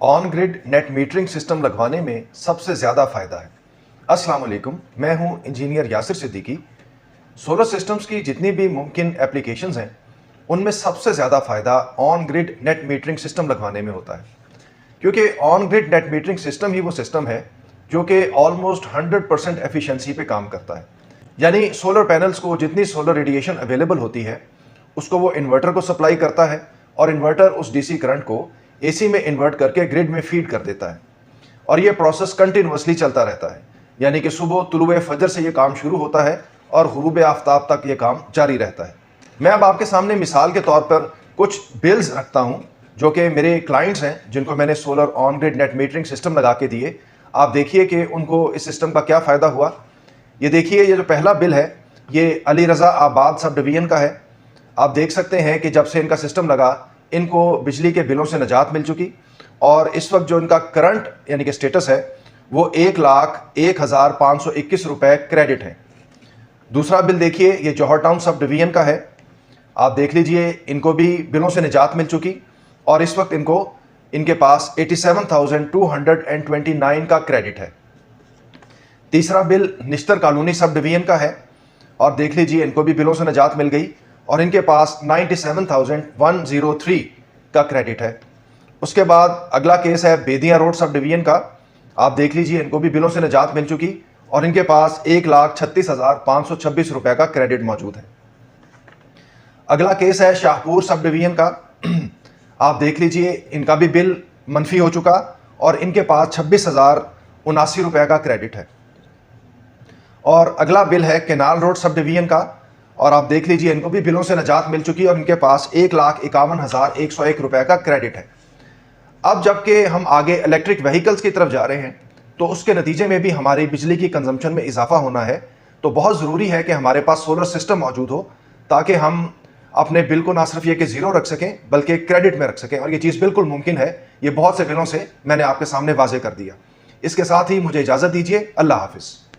On grid net metering system लगवाने में सबसे ज़्यादा फ़ायदा है। अस्सलाम वालेकुम, मैं हूं engineer Yasir Siddiqui. Solar systems की जितनी भी मुमकिन एप्लीकेशंस हैं उनमें सबसे ज़्यादा फ़ायदा on grid net metering system लगवाने में होता है, क्योंकि on grid net metering system ही वो सिस्टम है जो कि ऑलमोस्ट 100% एफिशिएंसी पे काम करता है। यानी सोलर पैनल्स को जितनी सोलर रेडिएशन अवेलेबल होती है उसको वो इन्वर्टर को सप्लाई करता है और इन्वर्टर उस डीसी करंट को एसी में इन्वर्ट करके ग्रिड में फीड कर देता है और ये प्रोसेस कंटिन्यूअसली चलता रहता है। यानी कि सुबह तुलुए फजर से ये काम शुरू होता है और गुरूब आफ्ताब तक ये काम जारी रहता है। मैं अब आपके सामने मिसाल के तौर पर कुछ बिल्स रखता हूं जो कि मेरे क्लाइंट्स हैं जिनको मैंने solar on grid net metering system लगा के दिए। आप देखिए कि उनको इस सिस्टम का क्या फ़ायदा हुआ। ये देखिए, ये जो पहला बिल है ये अली रज़ा आबाद सब डिवीज़न का है। आप देख सकते हैं कि जब से इनका सिस्टम लगा इनको बिजली के बिलों से निजात मिल चुकी और इस वक्त जो इनका करंट यानी कि स्टेटस है वो 1,01,521 रुपए क्रेडिट है। दूसरा बिल देखिए, ये जौहर टाउन सब डिवीजन का है। आप देख लीजिए, इनको भी बिलों से निजात मिल चुकी और इस वक्त इनके पास 87,229 का क्रेडिट है। तीसरा bill Nishtar colony sub division का है और देख लीजिए, इनको भी बिलों से निजात मिल गई और इनके पास 97,103 का क्रेडिट है। उसके बाद अगला केस है बेदिया रोड सब डिवीजन का। आप देख लीजिए, इनको भी बिलों से निजात मिल चुकी और इनके पास 1,36,526 रुपए का क्रेडिट मौजूद है। अगला केस है शाहपुर सब डिवीजन का। आप देख लीजिए, इनका भी बिल मनफी हो चुका और इनके पास 26,079 रुपए का क्रेडिट है। और अगला बिल है केनाल रोड सब डिवीजन का और आप देख लीजिए, इनको भी बिलों से निजात मिल चुकी और इनके पास 1,51,101 रुपए का क्रेडिट है। अब जबकि हम आगे इलेक्ट्रिक व्हीकल्स की तरफ जा रहे हैं तो उसके नतीजे में भी हमारी बिजली की कंजम्पशन में इजाफा होना है, तो बहुत ज़रूरी है कि हमारे पास सोलर सिस्टम मौजूद हो ताकि हम अपने बिल को ना सिर्फ ये कि ज़ीरो रख सकें बल्कि क्रेडिट में रख सकें। और ये चीज़ बिल्कुल मुमकिन है। ये बहुत से बिलों से मैंने आपके सामने वाजे कर दिया। इसके साथ ही मुझे इजाज़त दीजिए। अल्लाह हाफिज़।